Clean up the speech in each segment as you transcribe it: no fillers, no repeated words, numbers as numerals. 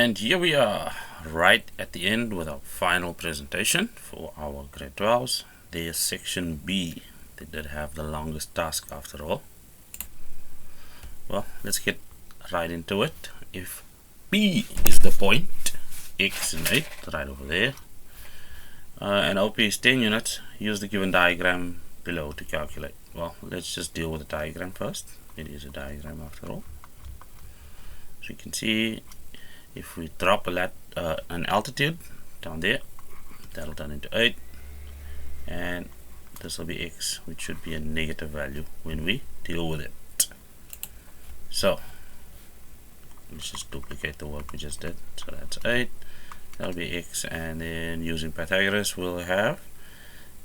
And here we are, right at the end with our final presentation for our grade 12s. There's section B. They did have the longest task after all. Well, let's get right into it. If B is the point, X and 8, right over there, and OP is 10 units, use the given diagram below to calculate. Well, let's just deal with the diagram first. It is a diagram after all. So you can see, if we drop an altitude down there, that'll turn into 8, and this will be X, which should be a negative value when we deal with it. So let's just duplicate the work we just did. So that's 8, that'll be X, and then using Pythagoras we'll have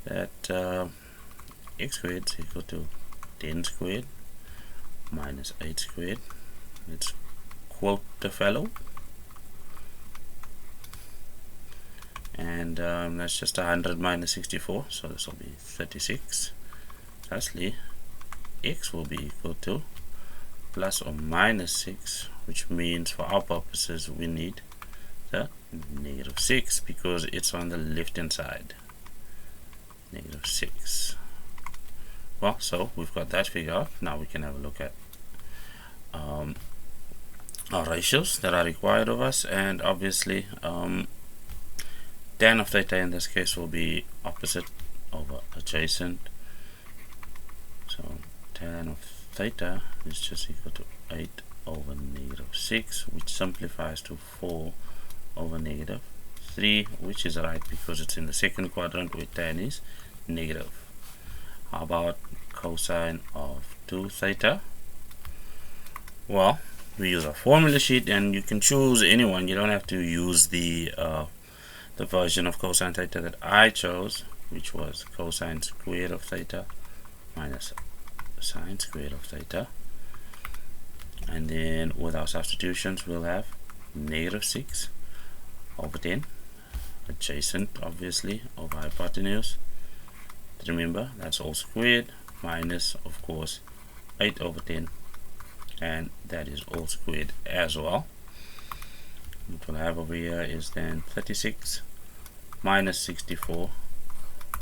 that X squared is equal to 10 squared minus 8 squared. Let's quote the fellow, and that's just 100 minus 64, so this will be 36. Lastly, X will be equal to plus or minus 6, which means for our purposes we need the negative 6 because it's on the left hand side. Negative 6. Well, so we've got that figured out. Now we can have a look at our ratios that are required of us, and obviously tan of theta in this case will be opposite over adjacent. So tan of theta is just equal to 8 over negative 6, which simplifies to 4 over negative 3, which is right because it's in the second quadrant where tan is negative. How about cosine of 2 theta? Well, we use a formula sheet, and you can choose anyone. You don't have to use the version of cosine theta that I chose, which was cosine squared of theta minus sine squared of theta. And then with our substitutions we'll have negative 6 over 10 adjacent obviously over hypotenuse. Remember, that's all squared, minus of course 8 over 10, and that is all squared as well. What we'll have over here is then 36 minus 64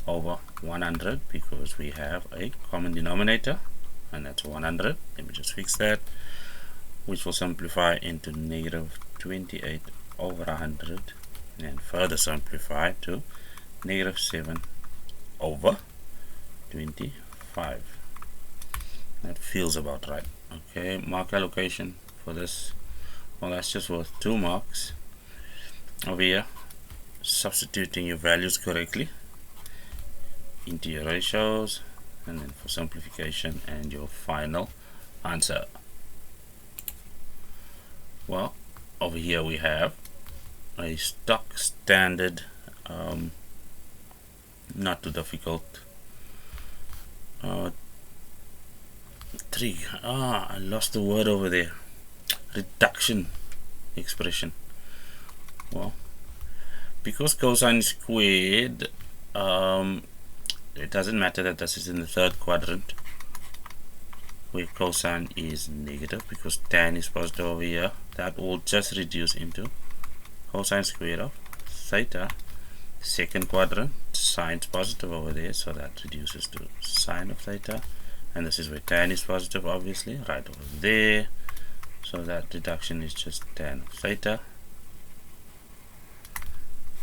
over 100, because we have a common denominator, and that's 100. Let me just fix that, which will simplify into negative 28 over 100, and further simplify to negative 7 over 25. That feels about right. Okay, mark allocation for this, well, that's just worth 2 marks. Over here, substituting your values correctly into your ratios, and then for simplification and your final answer. Well, over here we have a stock standard, not too difficult, I lost the word over there, reduction expression. Well, because cosine is squared, it doesn't matter that this is in the third quadrant where cosine is negative, because tan is positive over here. That will just reduce into cosine squared of theta. Second quadrant, sine is positive over there, so that reduces to sine of theta, and this is where tan is positive obviously, right over there, so that reduction is just tan of theta.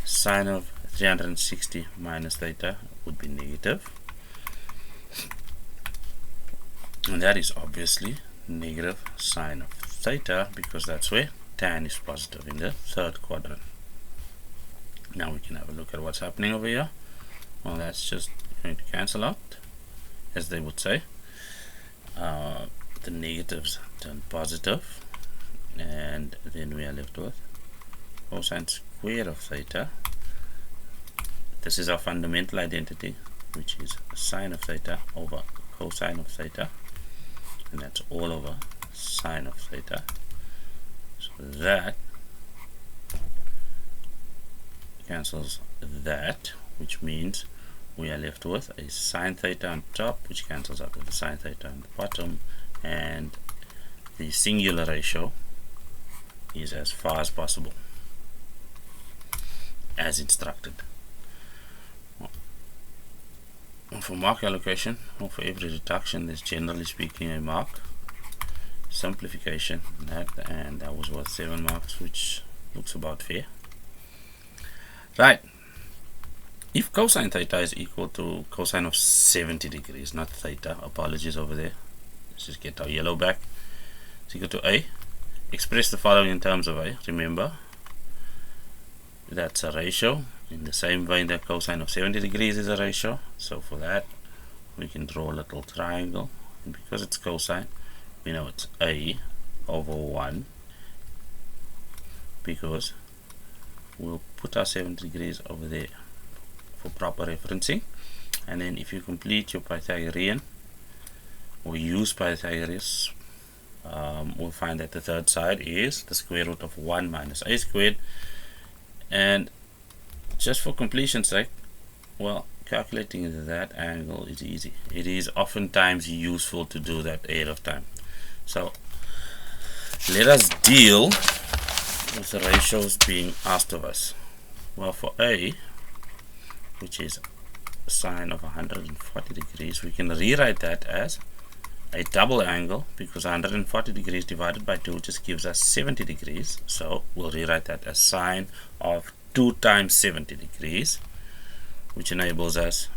Sine of 360 minus theta would be negative, and that is obviously negative sine of theta, because that's where tan is positive in the third quadrant. Now we can have a look at what's happening over here. Well, that's just going to cancel out, as they would say. The negatives turn positive, and then we are left with cosine squared of theta. This is our fundamental identity, which is sine of theta over cosine of theta, and that's all over sine of theta. So that cancels that, which means we are left with a sine theta on top, which cancels out with the sine theta on the bottom, and the singular ratio is as far as possible. as instructed. For mark allocation, or for every reduction, there's generally speaking a mark. Simplification, and that was worth 7 marks, which looks about fair. Right. If cosine theta is equal to cosine of 70 degrees, not theta, apologies over there. Let's just get our yellow back. It's equal to A. Express the following in terms of A. Remember, that's a ratio. In the same vein that cosine of 70 degrees is a ratio. So for that, we can draw a little triangle. And because it's cosine, we know it's A over 1. Because we'll put our 70 degrees over there for proper referencing. And then if you complete your Pythagorean or use Pythagoras, we'll find that the third side is the square root of 1 minus a squared. And just for completion's sake, well, calculating that angle is easy. It is oftentimes useful to do that ahead of time. So let us deal with the ratios being asked of us. Well, for A, which is sine of 140 degrees, we can rewrite that as a double angle, because 140 degrees divided by 2 just gives us 70 degrees. So we'll rewrite that as sine of 2 times 70 degrees, which enables us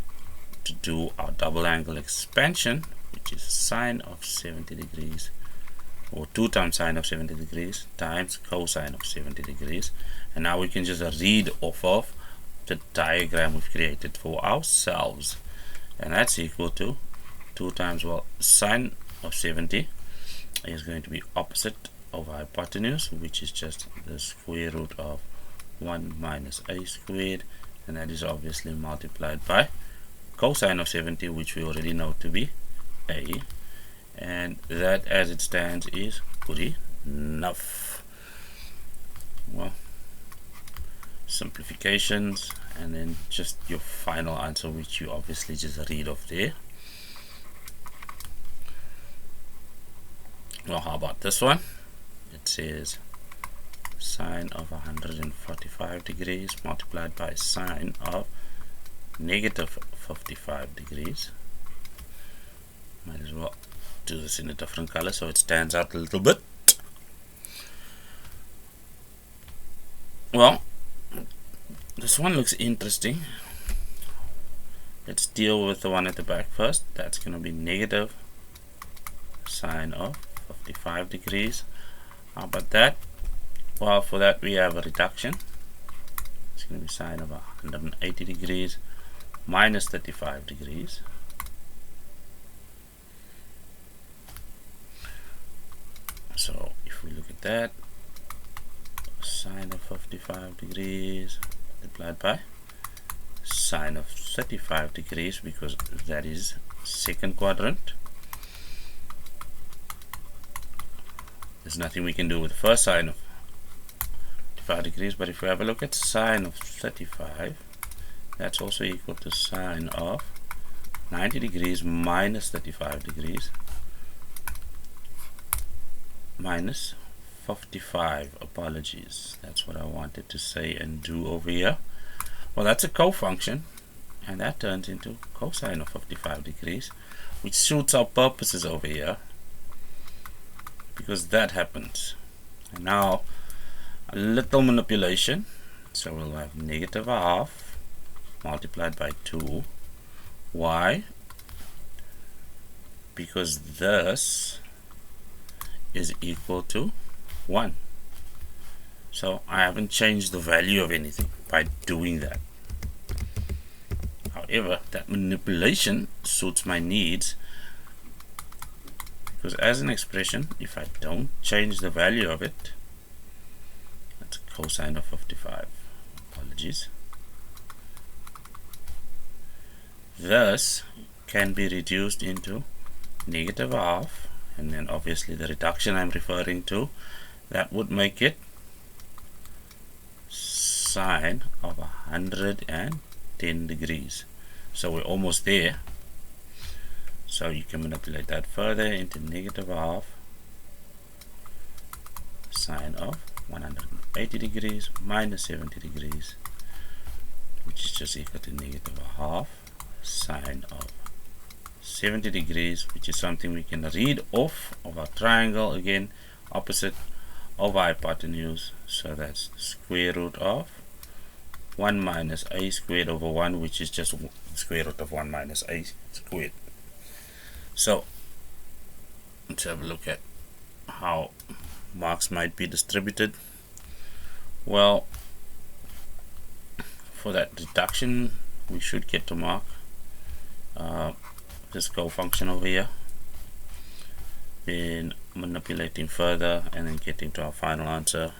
to do our double angle expansion, which is sine of 70 degrees, or 2 times sine of 70 degrees times cosine of 70 degrees. And now we can just read off of the diagram we've created for ourselves, and that's equal to 2 times, well, sine of 70 is going to be opposite of hypotenuse, which is just the square root of 1 minus a squared, and that is obviously multiplied by cosine of 70, which we already know to be a, and that as it stands is good enough. Well, simplifications, and then just your final answer, which you obviously just read off there. Well, how about this one? It says sine of 145 degrees multiplied by sine of negative 55 degrees. Might as well do this in a different color so it stands out a little bit. Well, this one looks interesting. Let's deal with the one at the back first. That's going to be negative sine of 55 degrees. How about that? Well, for that we have a reduction. It's going to be sine of 180 degrees minus 35 degrees. So if we look at that, sine of 55 degrees multiplied by sine of 35 degrees, because that is second quadrant. There's nothing we can do with the first sine of 35 degrees, but if we have a look at sine of 35, that's also equal to sine of 90 degrees minus 35 degrees minus 55. Apologies, that's what I wanted to say and do over here. Well, that's a cofunction, and that turns into cosine of 55 degrees, which suits our purposes over here, because that happens. And now a little manipulation, so we'll have negative a half multiplied by 2. Why? Because this is equal to 1. So I haven't changed the value of anything by doing that. However, that manipulation suits my needs, because as an expression, if I don't change the value of it, that's cosine of 55. Apologies. This can be reduced into negative a half, and then obviously the reduction I'm referring to, that would make it sine of 110 degrees. So we're almost there. So you can manipulate that further into negative a half sine of 180 degrees minus 70 degrees. which is just equal to negative a half sine of 70 degrees, which is something we can read off of our triangle again, opposite over hypotenuse. So that's the square root of 1 minus a squared over 1, which is just square root of 1 minus a squared. So let's have a look at how marks might be distributed. Well, for that reduction, we should get to mark this cofunction over here, then manipulating further and then getting to our final answer,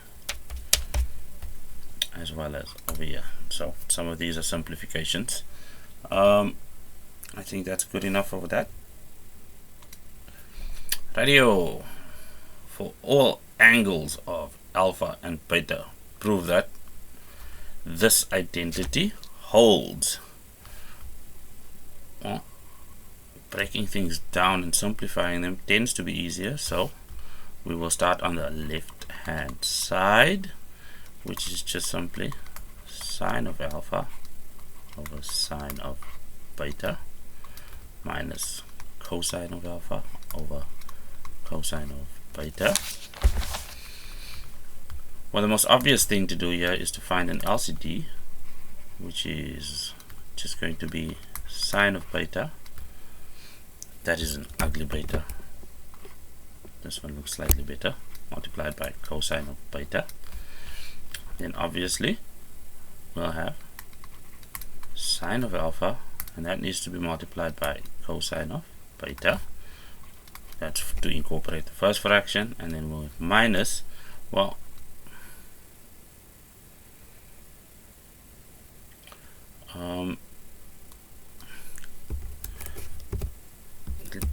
as well as over here. So some of these are simplifications. I think that's good enough over that. Radio, for all angles of alpha and beta, prove that this identity holds. Well, breaking things down and simplifying them tends to be easier, so we will start on the left hand side, which is just simply sine of alpha over sine of beta minus cosine of alpha over cosine of beta. Well, the most obvious thing to do here is to find an LCD, which is just going to be sine of beta. That is an ugly beta. This one looks slightly better, multiplied by cosine of beta. Then obviously we'll have sine of alpha, and that needs to be multiplied by cosine of beta. That's to incorporate the first fraction, and then we'll have minus, well,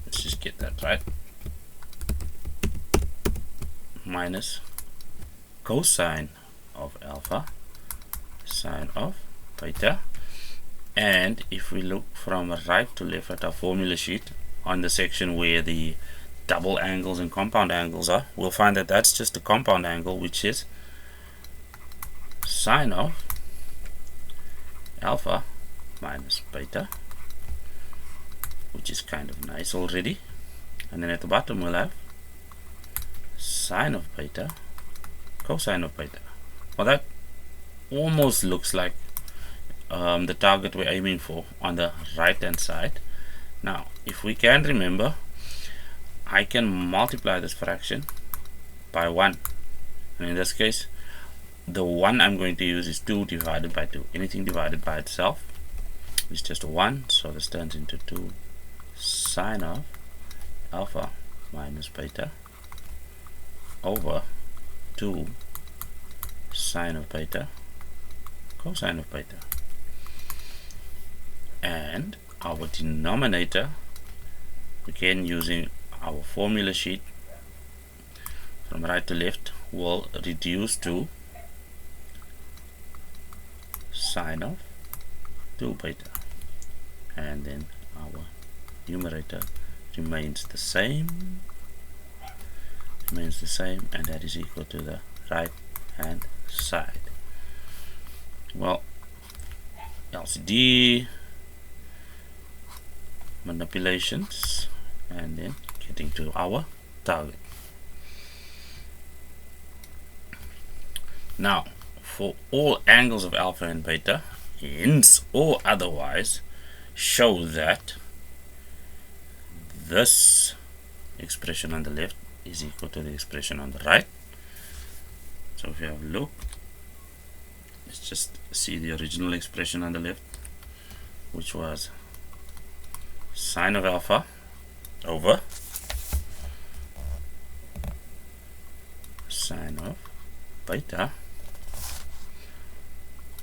let's just get that right, minus cosine of alpha sine of beta. And if we look from right to left at our formula sheet on the section where the double angles and compound angles are, we'll find that that's just a compound angle, which is sine of alpha minus beta, which is kind of nice already. And then at the bottom we'll have sine of beta cosine of beta. Well, that almost looks like the target we're aiming for on the right hand side. Now, if we can remember, I can multiply this fraction by 1, and in this case the 1 I'm going to use is 2 divided by 2. Anything divided by itself is just a 1, so this turns into 2 sine of alpha minus beta over 2 sine of beta cosine of beta. And our denominator, again using our formula sheet from right to left, will reduce to sine of 2 beta, and then our numerator remains the same, and that is equal to the right hand side. Well, LCD manipulations, and then getting to our target. Now, for all angles of alpha and beta, hence or otherwise, show that this expression on the left is equal to the expression on the right. So if you have a look, let's just see the original expression on the left, which was sine of alpha over sine of beta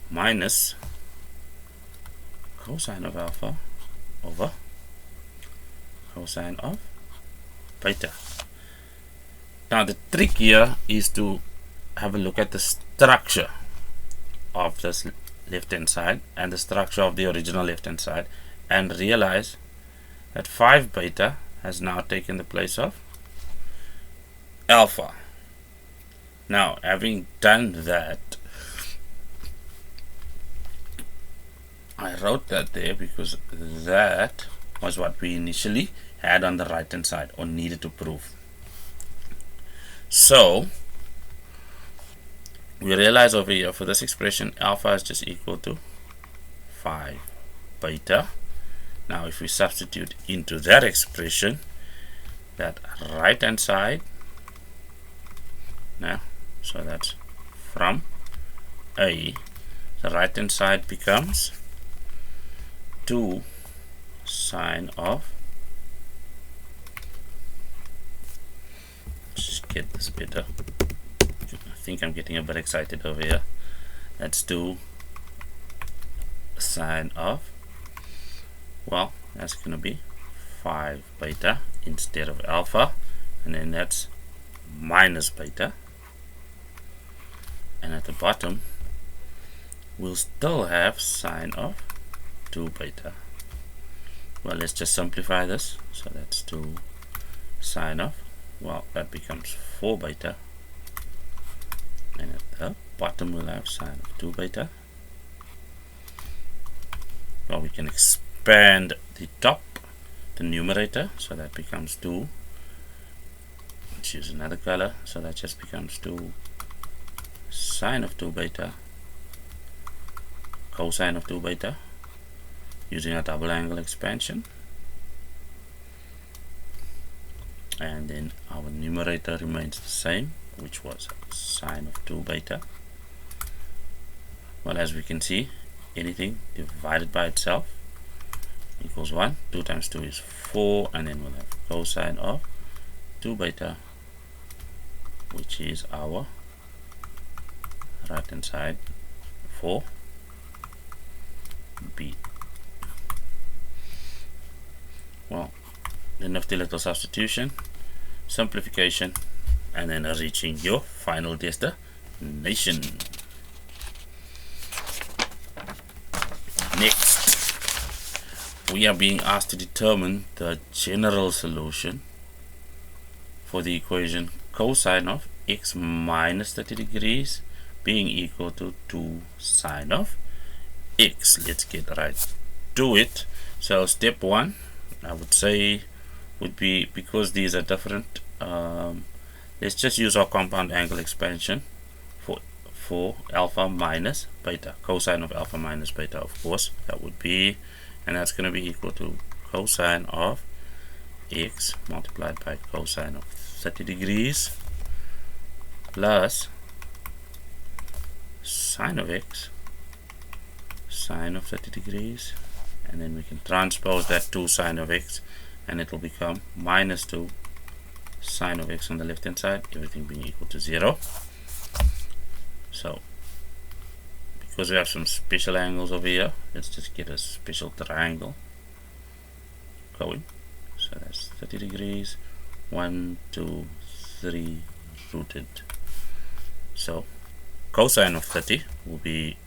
minus cosine of alpha over cosine of beta. Now the trick here is to have a look at the structure of this left hand side and the structure of the original left hand side, and realize that 5 beta has now taken the place of alpha. Now, having done that, I wrote that there because that was what we initially had on the right hand side or needed to prove. So we realize over here for this expression alpha is just equal to 5 beta. Now if we substitute into that expression that right hand side, now so that's from A, the right hand side becomes 2 sine of, let's just get this better, I think I'm getting a bit excited over here. Let's do sine of, well, that's going to be 5 beta instead of alpha, and then that's minus beta, and at the bottom we'll still have sine of 2 beta. Well, let's just simplify this. So that's 2 sine of, well, that becomes 4 beta, and at the bottom we'll have sine of 2 beta. Well, we can expand the top, the numerator, so that becomes 2. Let's use another color, so that just becomes 2 sine of 2 beta cosine of 2 beta using a double angle expansion, and then our numerator remains the same, which was sine of 2 beta. Well, as we can see, anything divided by itself equals 1. 2 times 2 is 4, and then we'll have cosine of 2 beta, which is our right hand side for B. Well, the nifty little substitution, simplification, and then reaching your final destination. Next, we are being asked to determine the general solution for the equation cosine of x minus 30 degrees being equal to 2 sine of x. Let's get right to it. So step 1, I would say, would be, because these are different, let's just use our compound angle expansion for alpha minus beta, cosine of alpha minus beta, of course, that would be, and that's going to be equal to cosine of x multiplied by cosine of 30 degrees plus sine of x sine of 30 degrees, and then we can transpose that to sine of x, and it will become minus 2 sine of x on the left hand side, everything being equal to 0. So because we have some special angles over here, let's just get a special triangle going. So that's 30 degrees, 1, 2, 3 rooted. So cosine of 30 will be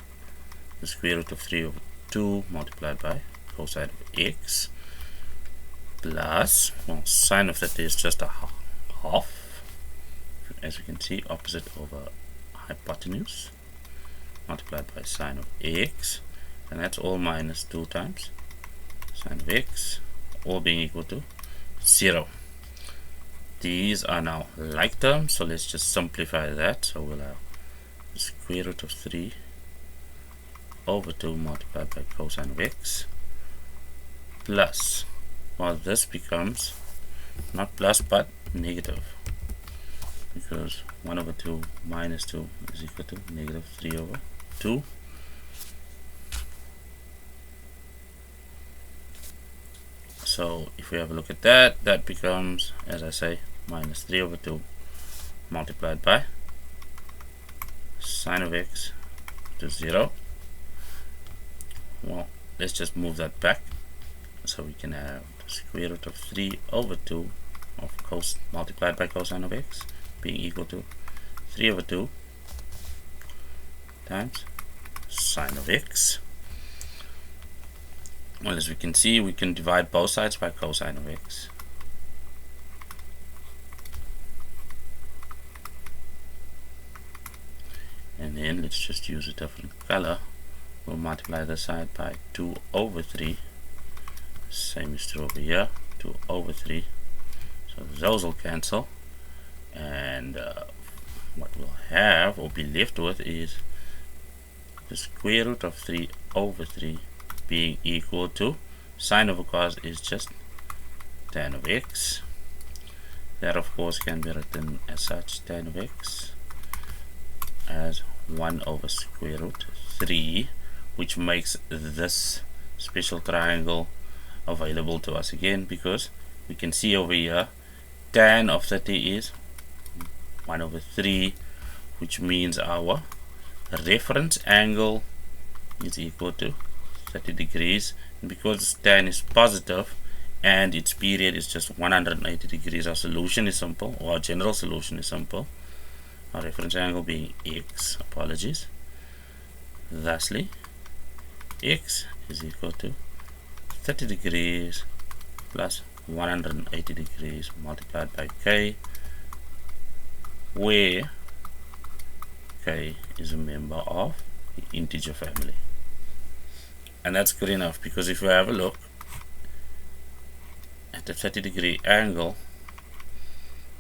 the square root of 3 over 2 multiplied by cosine of x plus, well, sine of 30 is just a half, as we can see, opposite over hypotenuse, multiplied by sine of x, and that's all minus 2 times sine of x, all being equal to 0. These are now like terms, so let's just simplify that. So we'll have the square root of 3 over 2 multiplied by cosine of x plus, well, this becomes not plus but negative, because 1 over 2 minus 2 is equal to negative 3 over 2. So if we have a look at that, that becomes, as I say, minus 3 over 2 multiplied by sine of x to 0. Well, let's just move that back, so we can have the square root of 3 over 2 of cos multiplied by cosine of x being equal to 3 over 2 times sine of x. Well, as we can see, we can divide both sides by cosine of x. And then let's just use a different color we'll multiply this side by 2 over 3. Same is true over here, 2 over 3. So those will cancel, and what we'll have or be left with is the square root of 3 over 3 being equal to sine over cos is just tan of x. That of course can be written as such, tan of x as 1 over square root 3, which makes this special triangle available to us again, because we can see over here tan of 30 is 1 over 3, which means our reference angle is equal to 30 degrees. And because tan is positive and its period is just 180 degrees, our solution is simple, or our general solution is simple. Our reference angle being x, apologies. Thusly, x is equal to 30 degrees plus 180 degrees multiplied by k, where k is a member of the integer family. And that's good enough, because if you have a look at the 30-degree angle,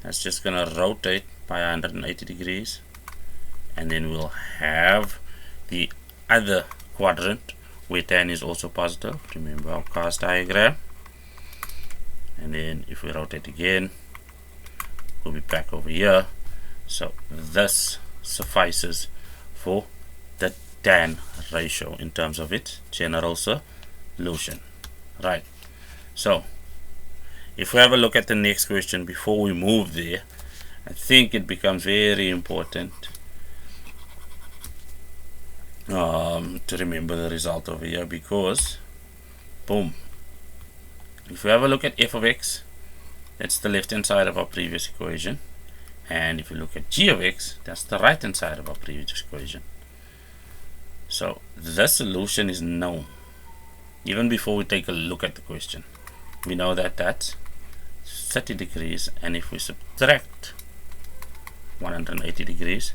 that's just going to rotate by 180 degrees, and then we'll have the other quadrant where tan is also positive. Remember our cos diagram. And then if we rotate again, we'll be back over here. So this suffices for the tan ratio in terms of its general solution. Right. So if we have a look at the next question before we move there, I think it becomes very important to remember the result over here, because boom, if we have a look at f of x, that's the left hand side of our previous equation, and if you look at g of x, that's the right hand side of our previous equation. So the solution is known even before we take a look at the question. We know that that's 30 degrees, and if we subtract 180 degrees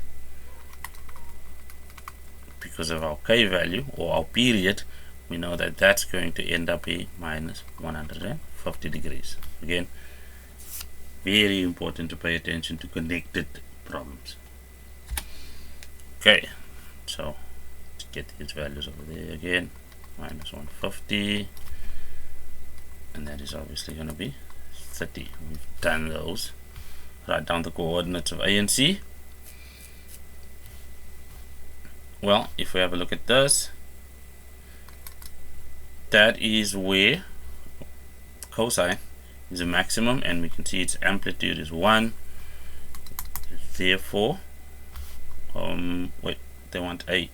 because of our k value or our period, we know that that's going to end up being minus 150 degrees. Again, very important to pay attention to connected problems. Okay, so to get these values over there again, minus 150, and that is obviously going to be 30. We've done those. Write down the coordinates of A and C. Well, if we have a look at this, that is where cosine is a maximum, and we can see its amplitude is 1. Therefore, wait, they want A.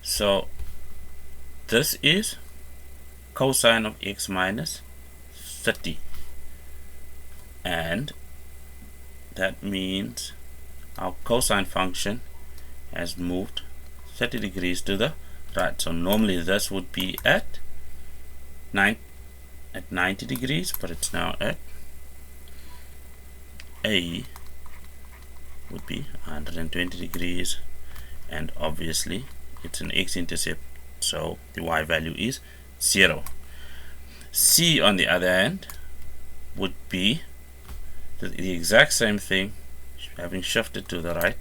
So this is cosine of x minus 30, and that means our cosine function has moved 30 degrees to the right. So normally this would be at 90 degrees, but it's now at A would be 120 degrees, and obviously it's an x-intercept, so the y value is 0. C, on the other hand, would be the exact same thing, having shifted to the right.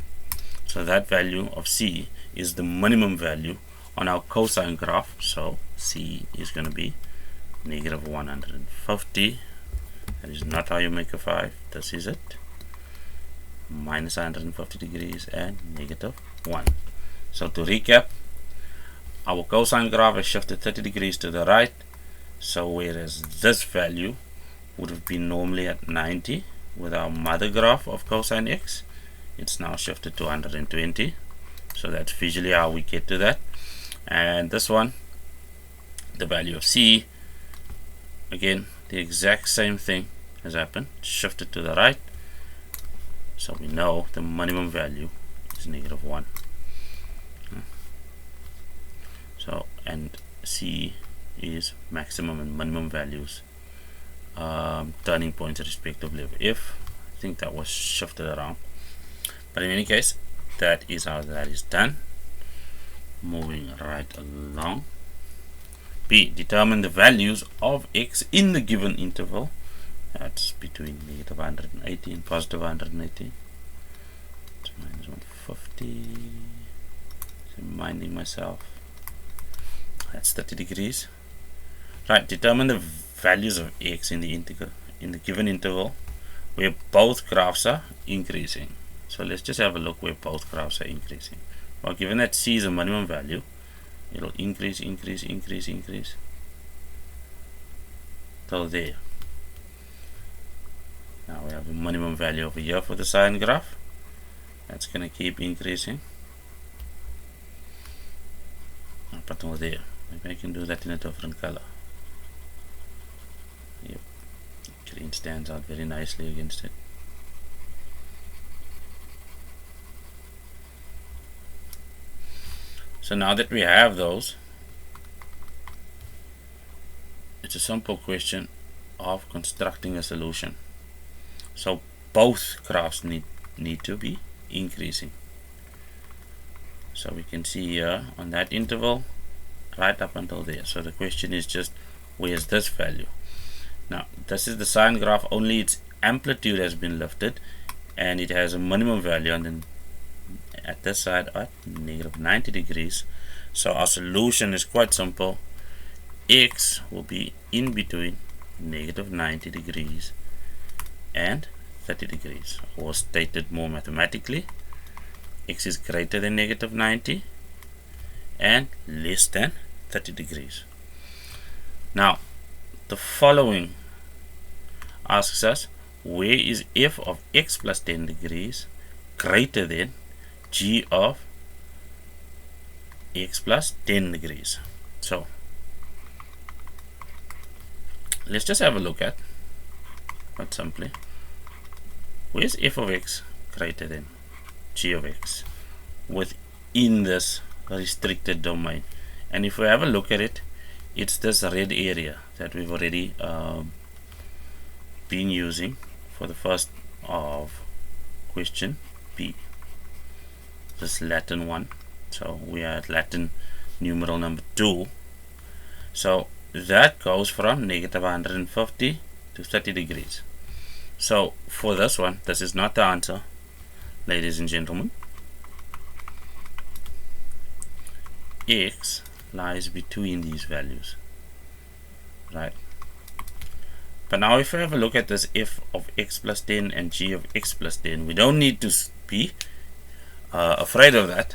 So that value of C is the minimum value on our cosine graph. So C is going to be negative 150. That is not how you make a 5. This is it. Minus 150 degrees and negative 1. So to recap, our cosine graph has shifted 30 degrees to the right. So whereas this value would have been normally at 90 with our mother graph of cosine x, it's now shifted to 120. So that's visually how we get to that. And this one, the value of C, again the exact same thing has happened, shifted to the right. So we know the minimum value is negative 1. So, and C is maximum and minimum values, turning points respectively of f. I think that was shifted around, but in any case, that is how that is done. Moving right along. B. Determine the values of x in the given interval. That's between negative 180 and positive 180. So minus 150. Reminding myself. That's 30 degrees. Right. Determine the values of x in the given interval where both graphs are increasing. So let's just have a look where both graphs are increasing. Well, given that c is a minimum value, it'll increase till there. Now we have a minimum value over here for the sine graph. That's going to keep increasing up until there. Maybe I can do that in a different color. Yep, green stands out very nicely against it. So now that we have those, it's a simple question of constructing a solution. So both graphs need to be increasing. So we can see here on that interval right up until there. So the question is just, where's this value? Now this is the sine graph, only its amplitude has been lifted and it has a minimum value, and then at this side at negative 90 degrees. So our solution is quite simple. X will be in between negative 90 degrees and 30 degrees, or stated more mathematically, x is greater than negative 90 and less than 30 degrees. Now the following asks us, where is f of x plus 10 degrees greater than g of x plus 10 degrees? So let's just have a look at, quite simply, where's f of x greater than g of x within this restricted domain? And if we have a look at it, it's this red area that we've already been using for the first of question B, this Latin one. So we are at Latin numeral number 2. So that goes from negative 150 to 30 degrees. So for this one, this is not the answer, ladies and gentlemen. X lies between these values, right? But now if I have a look at this f of x plus 10 and g of x plus 10, we don't need to be afraid of that.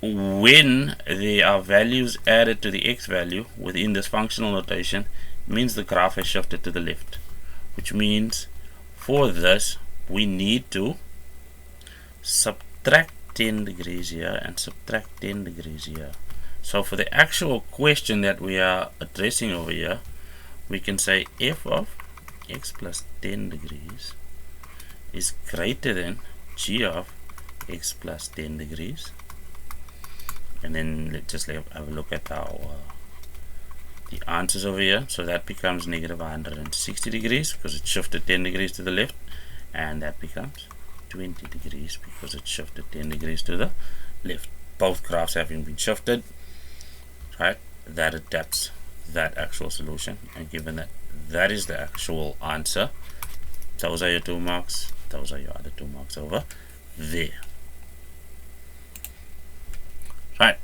When there are values added to the x value within this functional notation, it means the graph has shifted to the left, which means for this we need to subtract 10 degrees here and subtract 10 degrees here. So for the actual question that we are addressing over here, we can say f of x plus 10 degrees is greater than g of x plus 10 degrees. And then let's just have a look at our the answers over here. So that becomes negative 160 degrees because it shifted 10 degrees to the left, and that becomes 20 degrees because it shifted 10 degrees to the left. Both graphs having been shifted, right? That adapts that actual solution, and given that that is the actual answer, those are your 2 marks, those are your other 2 marks over there. Right.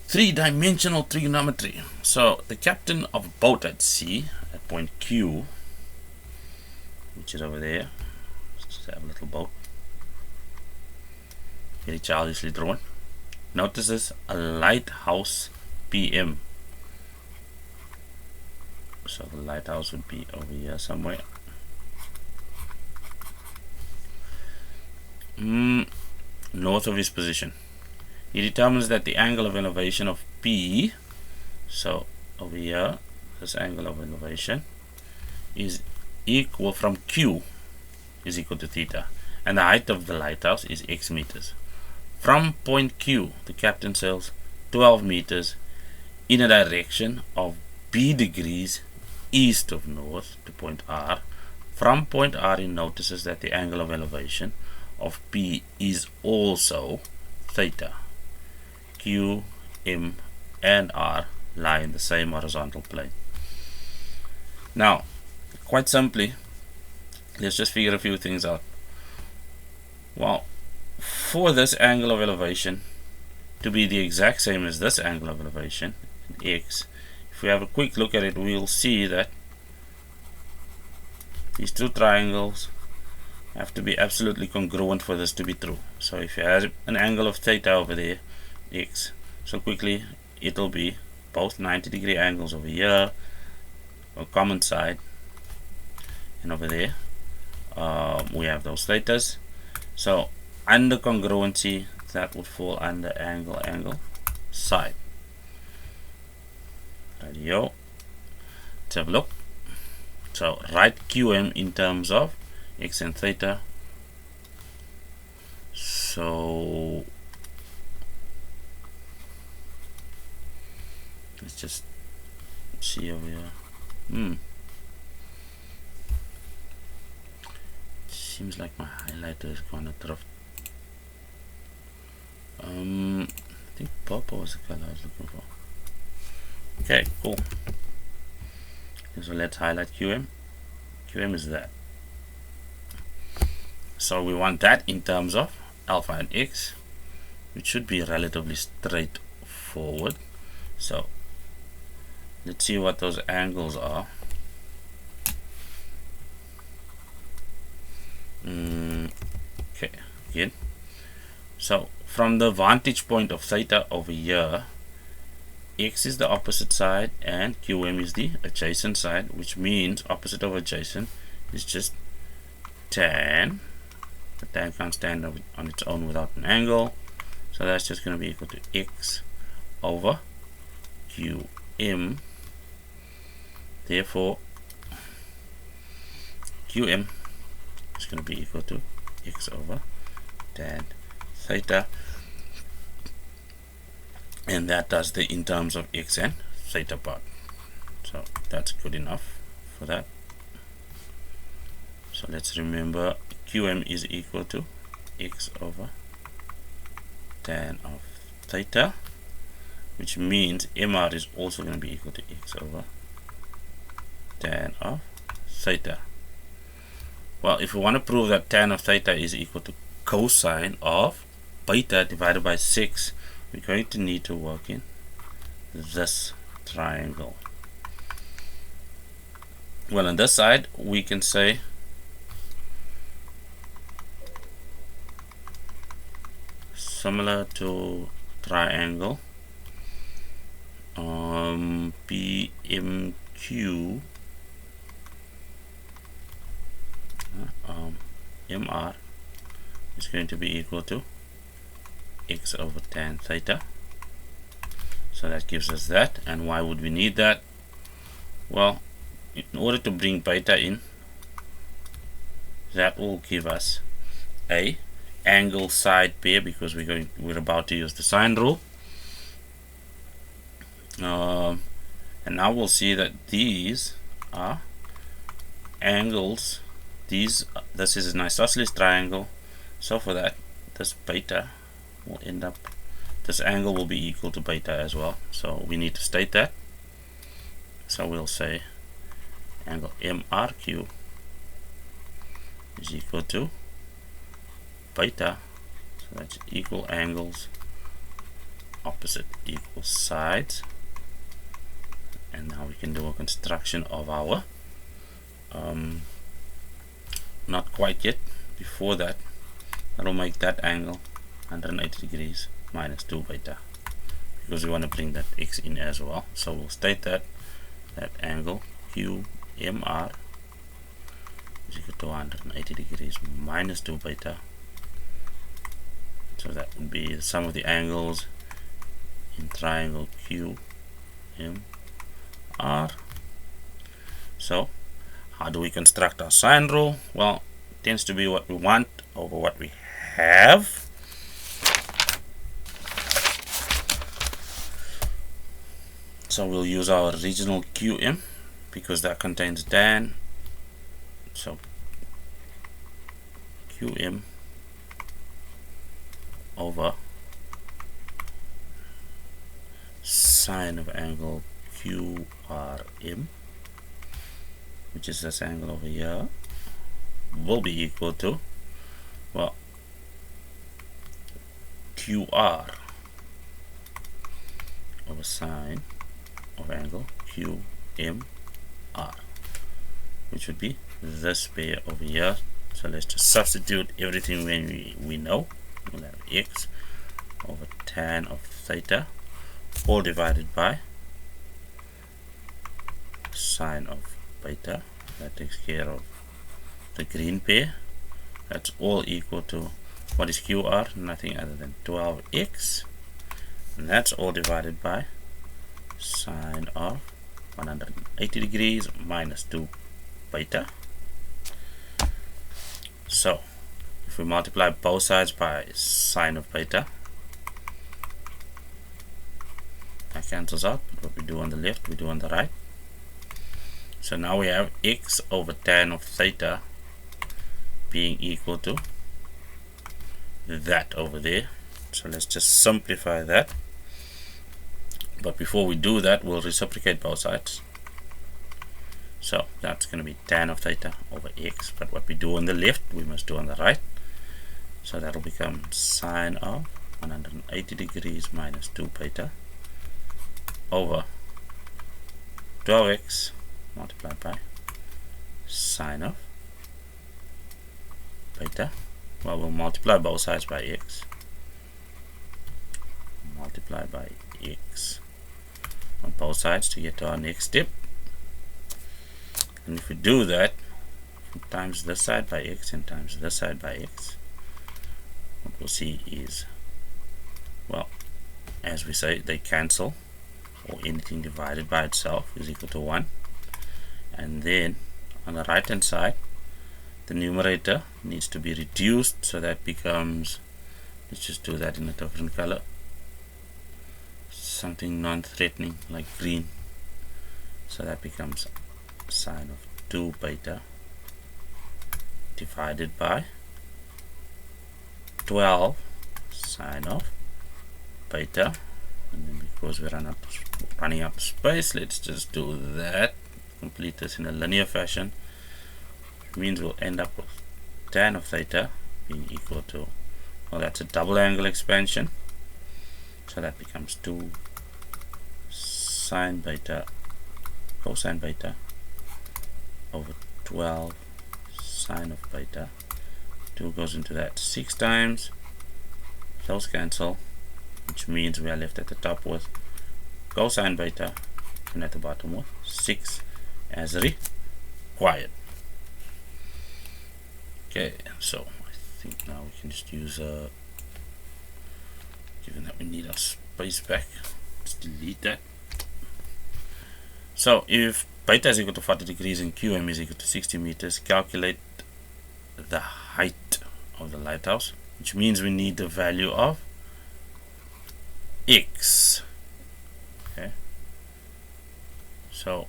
3-dimensional trigonometry. So the captain of a boat at sea at point Q, which is over there, let's just have a little boat, very childishly drawn, notices a lighthouse PM. So the lighthouse would be over here somewhere. North of his position. He determines that the angle of elevation of P, so over here, this angle of elevation is equal from Q is equal to theta, and the height of the lighthouse is x meters. From point Q, the captain sails 12 meters in a direction of B degrees east of north to point R. From point R, he notices that the angle of elevation of P is also theta. Q, M, and R lie in the same horizontal plane. Now, quite simply, let's just figure a few things out. Well, for this angle of elevation to be the exact same as this angle of elevation, X, if we have a quick look at it, we'll see that these two triangles have to be absolutely congruent for this to be true. So if you have an angle of theta over there, X, so quickly it'll be both 90-degree angles over here, a common side, and over there we have those thetas. So under congruency, that would fall under angle side. Radio. Let's have a look. So write QM in terms of X and theta. So let's just see over here. Seems like my highlighter is kind of rough. I think purple was the color I was looking for. Okay, cool. So let's highlight QM. QM is that. So we want that in terms of alpha and X, which should be relatively straightforward. So let's see what those angles are. Okay, again. So from the vantage point of theta over here, X is the opposite side and QM is the adjacent side, which means opposite of adjacent is just tan. The tan can't stand on its own without an angle, so that's just going to be equal to X over QM. Therefore QM is going to be equal to X over tan theta, and that does the in terms of X and theta part. So that's good enough for that. So let's remember QM is equal to X over tan of theta, which means MR is also going to be equal to X over tan of theta. Well, if we want to prove that tan of theta is equal to cosine of beta divided by 6, we're going to need to work in this triangle. Well, on this side we can say similar to triangle PMQ MR is going to be equal to X over tan theta. So that gives us that. And why would we need that? Well, in order to bring beta in, that will give us a angle side pair, because we're about to use the sine rule. And now we'll see that these are angles. This is an isosceles triangle, so for that, this beta will end up, this angle will be equal to beta as well. So we need to state that. So we'll say angle MRQ is equal to beta, so that's equal angles, opposite equal sides. And now we can do a construction of our not quite yet. Before that, that'll make that angle 180 degrees minus 2 beta, because we want to bring that X in as well. So we'll state that angle QMR is equal to 180 degrees minus 2 beta. So that would be the sum of the angles in triangle QMR. So how do we construct our sine rule? Well, it tends to be what we want over what we have. So we'll use our original QM because that contains tan. So QM over sine of angle QRM, which is this angle over here, will be equal to, well, QR over sine of angle QMR, which would be this pair over here. So let's just substitute everything when we know. We'll have x over tan of theta, all divided by sine of beta. That takes care of the green pair. That's all equal to, what is QR? Nothing other than 12x, and that's all divided by sine of 180 degrees minus 2 beta. So if we multiply both sides by sine of beta, that cancels out. But what we do on the left, we do on the right. So now we have x over tan of theta being equal to that over there. So let's just simplify that. But before we do that, we'll reciprocate both sides. So that's going to be tan of theta over x. But what we do on the left, we must do on the right. So that'll become sine of 180 degrees minus 2 beta over 12x multiplied by sine of beta. Well, we'll multiply both sides by x. Multiply by x on both sides to get to our next step. And if we do that, times this side by x and times this side by x, what we'll see is, well, as we say, they cancel, or anything divided by itself is equal to 1. And then on the right hand side, the numerator needs to be reduced, so that becomes, let's just do that in a different color, something non-threatening like green. So that becomes sine of 2 beta divided by 12 sine of beta. And then because we're running out of space, let's just do that, complete this in a linear fashion, which means we'll end up with tan of theta being equal to, well, that's a double angle expansion, so that becomes 2 sine beta cosine beta over 12 sine of beta. 2 goes into that 6 times, those cancel, which means we are left at the top with cosine beta and at the bottom with 6 as required. Okay, so I think now we can just use given that we need our space back, let's delete that. So if beta is equal to 40 degrees and QM is equal to 60 meters, calculate the height of the lighthouse, which means we need the value of x. Okay, so,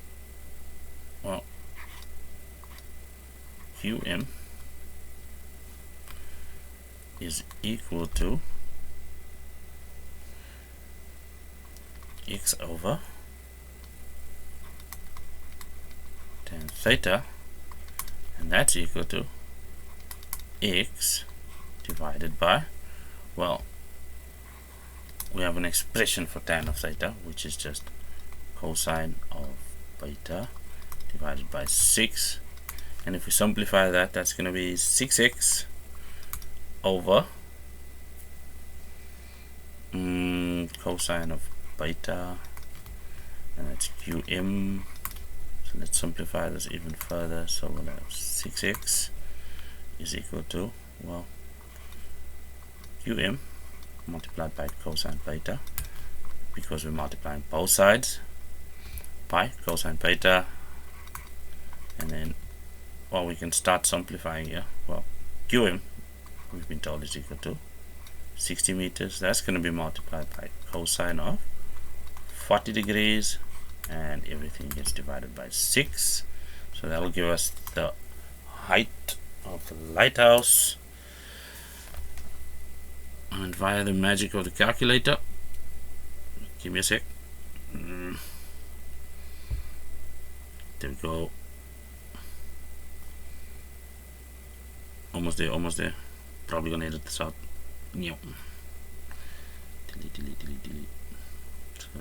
well, QM is equal to x over tan theta, and that's equal to x divided by, well, we have an expression for tan of theta, which is just cosine of beta divided by 6, and if we simplify that, that's going to be 6x over cosine of beta, and that's qm. So let's simplify this even further. So we'll have 6x is equal to, well, qm multiplied by cosine beta, because we're multiplying both sides by cosine beta, and then, well, we can start simplifying here. Well, qm, we've been told, is equal to 60 meters. That's going to be multiplied by cosine of 40 degrees, and everything gets divided by 6. So that will give us the height of the lighthouse. And via the magic of the calculator, give me a sec. There we go. Almost there. Probably gonna edit this out. Delete. So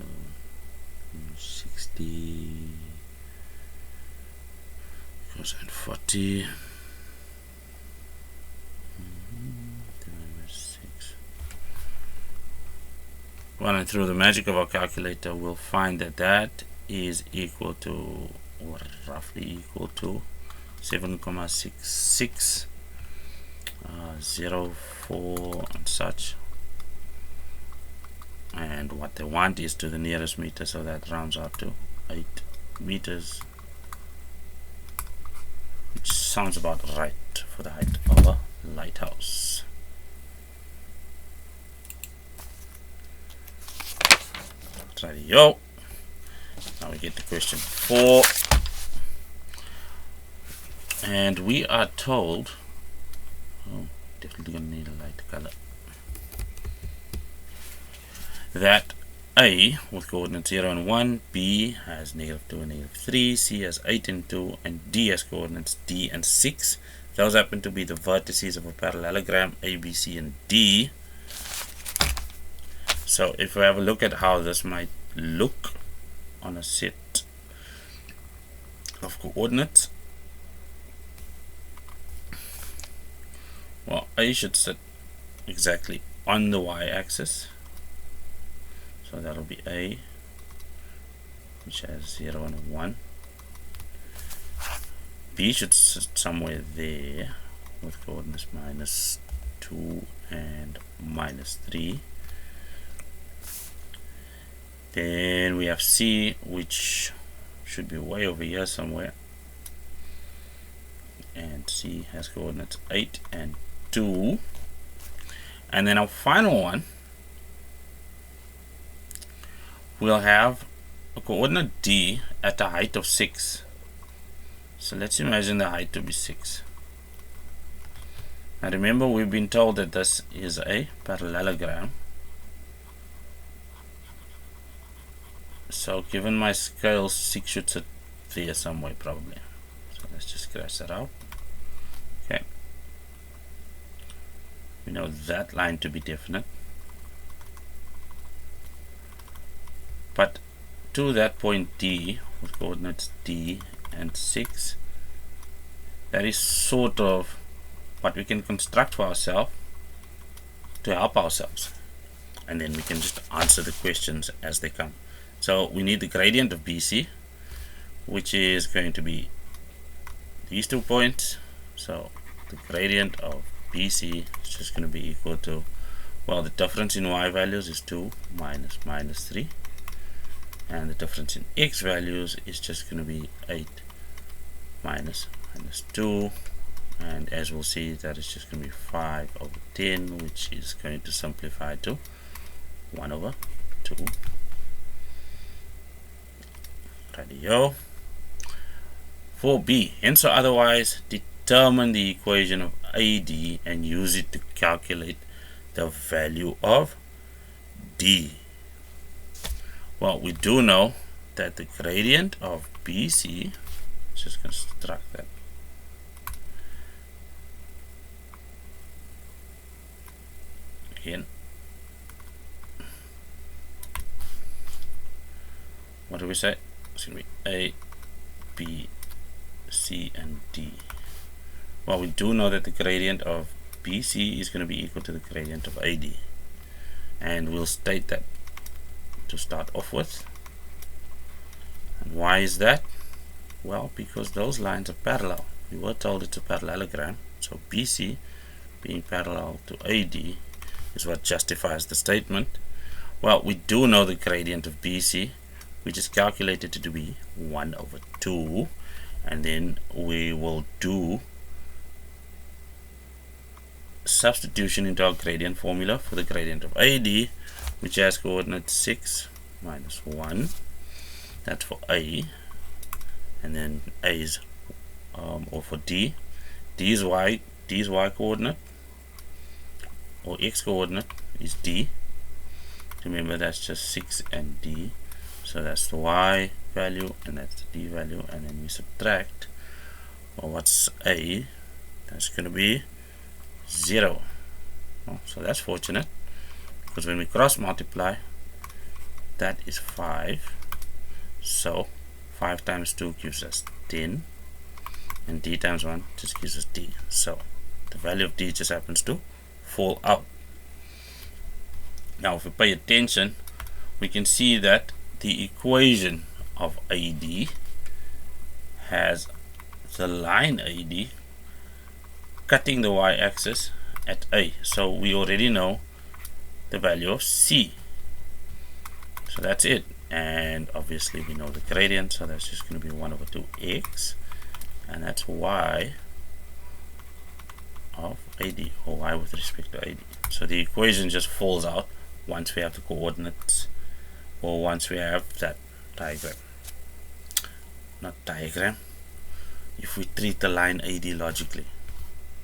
60 cosine 40. 6. Well, and through the magic of our calculator, we'll find that that is equal to, or roughly equal to, 7,66 04 and such. And what they want is to the nearest meter, so that rounds out to 8 meters, which sounds about right for the height of a lighthouse. Rightio. Now we get to question 4, and we are told, oh, definitely gonna need a light color, that A with coordinates 0 and 1, B has -2 and -3, C has 8 and 2, and D has coordinates D and 6. Those happen to be the vertices of a parallelogram A, B, C, and D. So if we have a look at how this might look on a set of coordinates, well, A should sit exactly on the y-axis. So that'll be A, which has 0 and 1. B should sit somewhere there with coordinates -2 and -3. Then we have C, which should be way over here somewhere. And C has coordinates 8 and 2. And then our final one, we'll have a coordinate D at a height of 6. So let's imagine the height to be 6. Now remember, we've been told that this is a parallelogram. So given my scale, 6 should sit there somewhere probably. So let's just scratch that out. Okay. We know that line to be definite. But to that point D, with coordinates D and 6, that is sort of what we can construct for ourselves to help ourselves. And then we can just answer the questions as they come. So we need the gradient of BC, which is going to be these 2 points. So the gradient of BC is just going to be equal to, well, the difference in y values is 2 minus -3. And the difference in x values is just going to be 8 minus -2. And as we'll see, that is just going to be 5 over 10, which is going to simplify to 1 over 2. Radio. 4b, hence or otherwise, determine the equation of AD and use it to calculate the value of D. Well, we do know that the gradient of BC, let's just construct that. Again, what do we say? It's going to be A, B, C, and D. Well, we do know that the gradient of BC is going to be equal to the gradient of AD. And we'll state that to start off with. And why is that? Well, because those lines are parallel. We were told it's a parallelogram. So BC being parallel to AD is what justifies the statement. Well, we do know the gradient of BC, which is calculated to be 1 over 2. And then we will do substitution into our gradient formula for the gradient of AD, which has coordinates 6 minus 1. That's for A. And then A is, or for D. D is y coordinate, or x coordinate, is D. Remember, that's just 6 and D. So that's the Y value and that's the D value, and then we subtract. Well, what's A? That's going to be 0. Oh, so that's fortunate, because when we cross multiply, that is 5. So 5 times 2 gives us 10, and D times 1 just gives us D. So the value of D just happens to fall out. Now if we pay attention, we can see that the equation of AD has the line AD cutting the y-axis at A. So we already know the value of C. So that's it. And obviously we know the gradient, so that's just going to be 1 over 2x, and that's y of AD, or y with respect to AD. So the equation just falls out once we have the coordinates, or once we have that diagram. Not diagram. If we treat the line AD logically,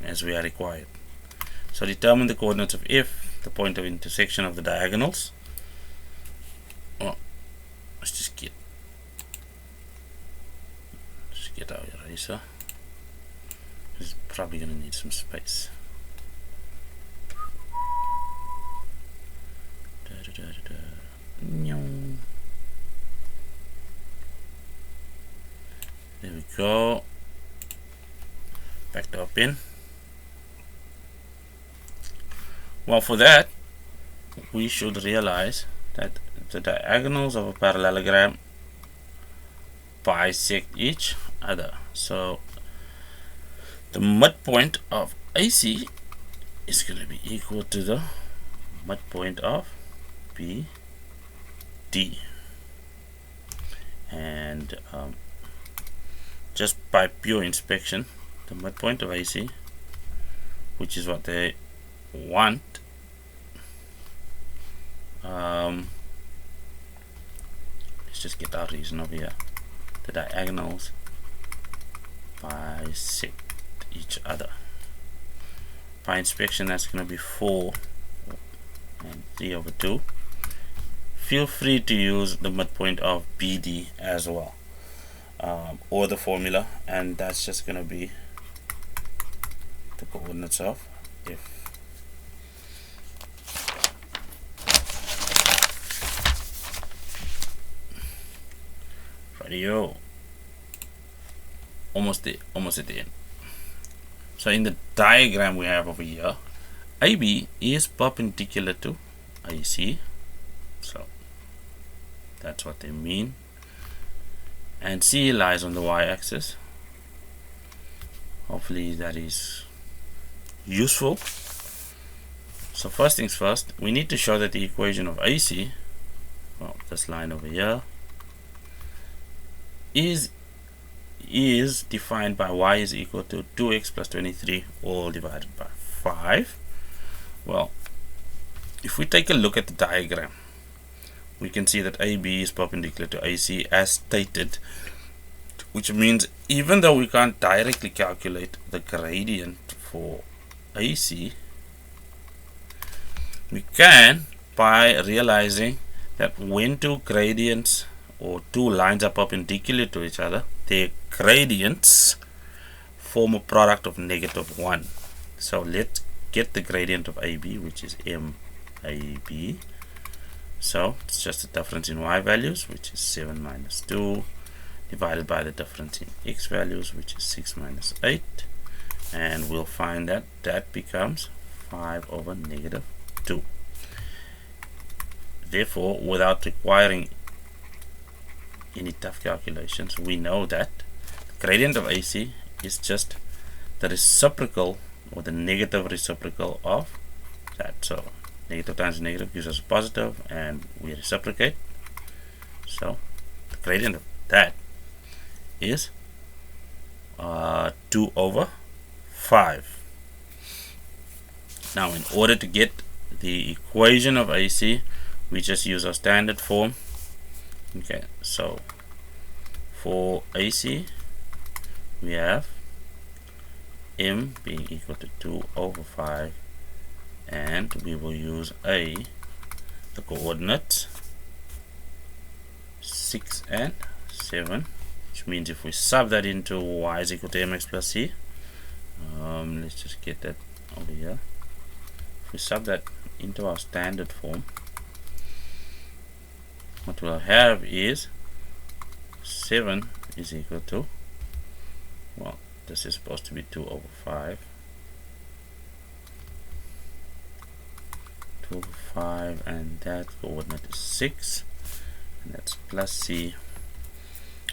as we are required. So determine the coordinates of F, the point of intersection of the diagonals. Oh, let's just get our eraser. It's probably going to need some space. There we go. Back to our pen. Well, for that, we should realize that the diagonals of a parallelogram bisect each other. So the midpoint of AC is going to be equal to the midpoint of BD. And just by pure inspection, the midpoint of AC, which is what they want, let's just get our reason over here. The diagonals bisect each other. By inspection, that's going to be 4 and 3 over 2. Feel free to use the midpoint of BD as well, or the formula, and that's just going to be the coordinates of F. Radio. Almost at the end. So in the diagram we have over here, AB is perpendicular to AC. So that's what they mean. And C lies on the y-axis. Hopefully that is useful. So first things first, we need to show that the equation of AC, well, this line over here, is defined by y is equal to 2x plus 23 all divided by 5. Well, if we take a look at the diagram, we can see that AB is perpendicular to AC as stated, which means even though we can't directly calculate the gradient for AC, we can by realizing that when two gradients or two lines are perpendicular to each other, their gradients form a product of -1. So let's get the gradient of AB, which is MAB. So it's just the difference in y values, which is 7 minus 2, divided by the difference in x values, which is 6 minus 8. And we'll find that that becomes 5 over -2. Therefore, without requiring any tough calculations, we know that the gradient of AC is just the reciprocal, or the negative reciprocal of that. So negative times negative gives us a positive, and we reciprocate. So the gradient of that is 2 over 5. Now in order to get the equation of AC, we just use our standard form. Okay, so for AC we have M being equal to 2 over 5 and we will use the coordinates 6 and 7, which means if we sub that into y is equal to mx plus c, let's just get that over here. If we sub that into our standard form, what we'll have is 7 is equal to, well, this is supposed to be 2 over 5. 2 over 5, and that coordinate is 6, and that's plus c.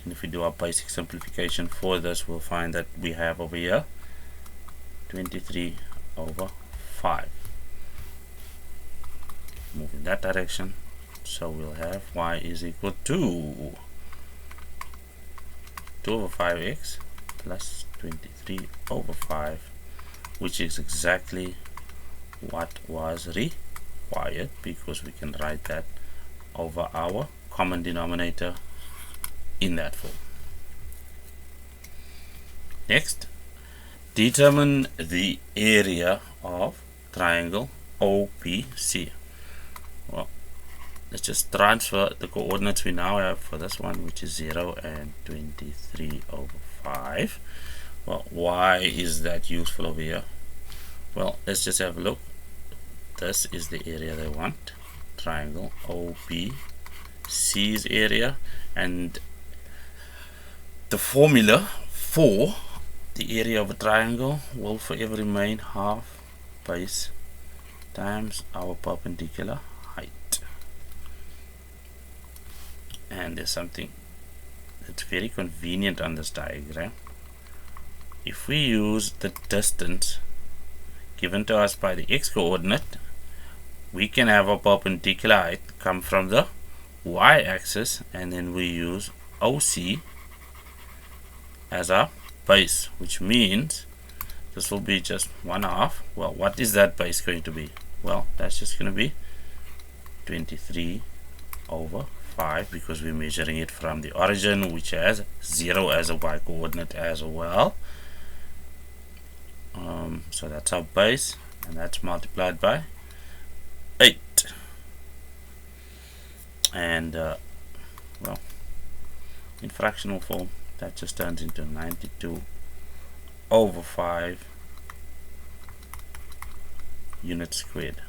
And if we do our basic simplification for this, we'll find that we have over here 23 over 5. Move in that direction, so we'll have y is equal to 2 over 5x plus 23 over 5, which is exactly what was required, because we can write that over our common denominator in that form. Next, determine the area of triangle OPC. Well, let's just transfer the coordinates we now have for this one, which is 0 and 23 over 5. Well, why is that useful over here? Well, let's just have a look. This is the area they want, triangle OPC's area, and the formula for the area of a triangle will forever remain half base times our perpendicular height. And there's something that's very convenient on this diagram. If we use the distance given to us by the x coordinate, we can have our perpendicular height come from the y-axis, and then we use OC as our base, which means this will be just 1/2. Well, what is that base going to be? Well, that's just going to be 23 over 5, because we're measuring it from the origin, which has 0 as a y coordinate as well. So that's our base, and that's multiplied by 8. And well, in fractional form, that just turns into 92 over 5 units squared.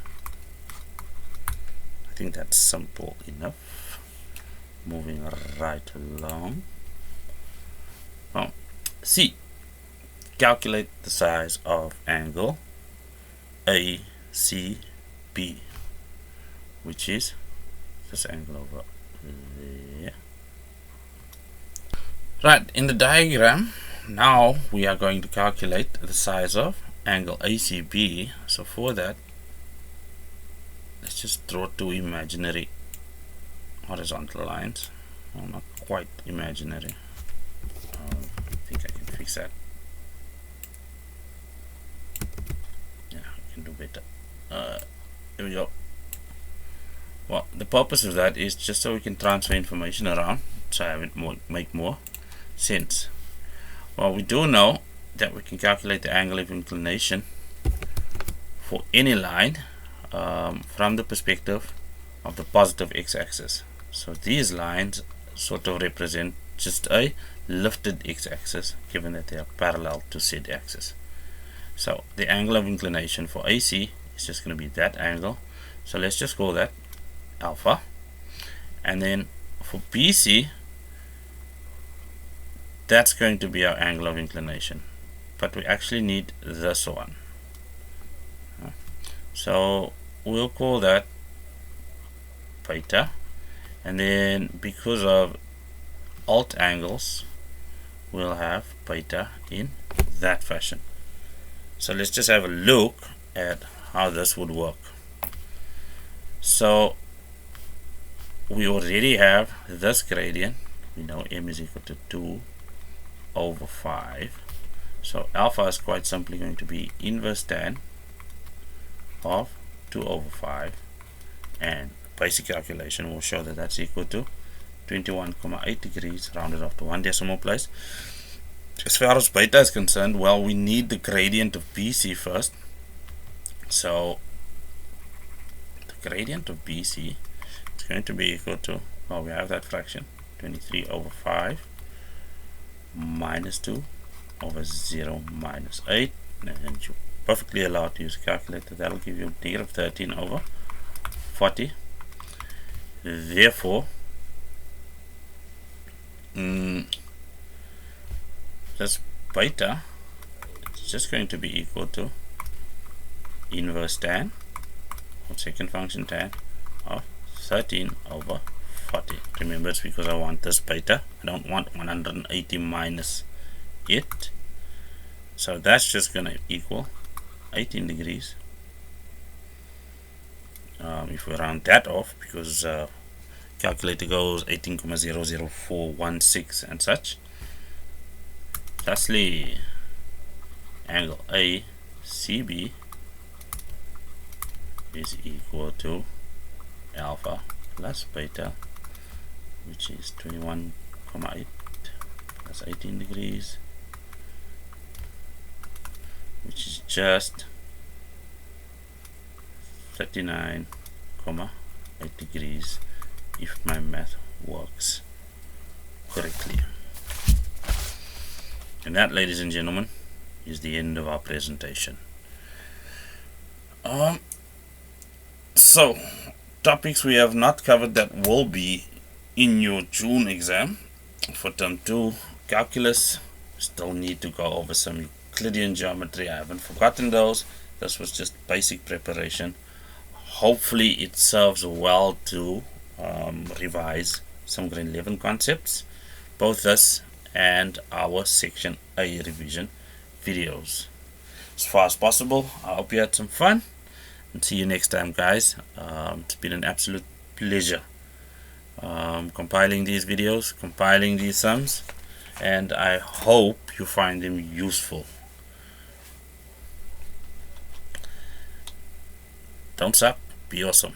I think that's simple enough. Moving right along. Well, C. Calculate the size of angle ACB, which is this angle over there. Right, in the diagram, now we are going to calculate the size of angle ACB. So for that, let's just draw two imaginary horizontal lines. Well, not quite imaginary. I think I can fix that. Yeah, I can do better. Here we go. Well, the purpose of that is just so we can transfer information around, so have it make more sense. Well, we do know that we can calculate the angle of inclination for any line from the perspective of the positive x-axis. So these lines sort of represent just a lifted x-axis, given that they are parallel to said axis. So the angle of inclination for AC is just going to be that angle. So let's just call that alpha. And then for BC, that's going to be our angle of inclination, but we actually need this one. So we'll call that beta, and then because of alt angles, we'll have beta in that fashion. So let's just have a look at how this would work. So we already have this gradient. We know m is equal to 2 over 5. So alpha is quite simply going to be inverse tan of 2 over 5, and basic calculation will show that that's equal to 21.8 degrees rounded off to 1 decimal place. As far as beta is concerned, well, we need the gradient of BC first. So gradient of BC is going to be equal to, well, we have that fraction, 23 over 5 minus 2 over 0 minus 8, and you're perfectly allowed to use a calculator. That'll give you negative 13 over 40. Therefore, this beta is just going to be equal to inverse tan, or second function tan, of 13 over 40. Remember, it's because I want this beta. I don't want 180 minus it. So that's just going to equal 18 degrees. If we round that off, because calculator goes 18,00416 and such. Lastly, angle ACB is equal to alpha plus beta, which is 21,8 plus 18 degrees, which is just 39,8 degrees, if my math works correctly. And that, ladies and gentlemen, is the end of our presentation. So, topics we have not covered that will be in your June exam for term 2, calculus. Still need to go over some Euclidean geometry. I haven't forgotten those. This was just basic preparation. Hopefully it serves well to revise some grade 11 concepts, both this and our section A revision videos. As far as possible, I hope you had some fun, and see you next time, guys. It's been an absolute pleasure compiling these videos, compiling these sums, and I hope you find them useful. Don't suck, be awesome.